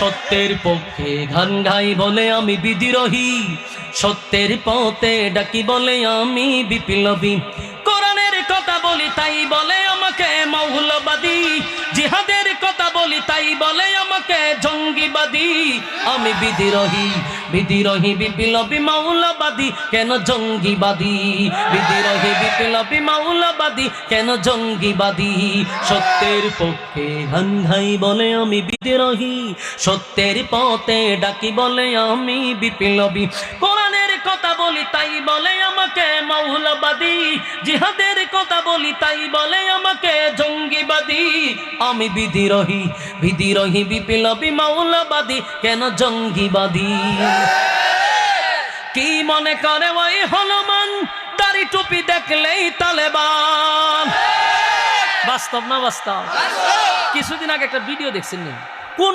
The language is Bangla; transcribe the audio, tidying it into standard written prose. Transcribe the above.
সত্যের পক্ষে গান গাই বলে আমি বিদ্রোহী, সত্যের পথে ডাকি বলে আমি বিপ্লবী। কোরআনের কথা বলি তাই বলে আমাকে মৌলবাদী, জিহাদের কথা বলি তাই বলে আমাকে জঙ্গিবাদী। আমি বিদ্রোহী, বিদ্রোহী বিপ্লবী মৌলবাদী, কেন জঙ্গিবাদী? বিদ্রোহী বিপ্লবী মৌলবাদী, কেন জঙ্গিবাদী? সত্যের পক্ষে গান গাই বলে আমি বিদ্রোহী, সত্যের পথে ডাকি বলে আমি বিপ্লবী। কোরআনের কথা বলি তাই বলে আমাকে মৌলবাদী, জিহাদের কথা বলি তাই বলে আমাকে জঙ্গিবাদী। আমি বিদ্রোহী, বিদ্রোহী বিপ্লবী মৌলবাদী, কেন জঙ্গিবাদী? কি মনে করে ওই হনুমান, দাড়ি টুপি দেখলেই তালেবান? বাস্তব না বাস্তব? কিছুদিন আগে একটা ভিডিও দেখছেন, কোন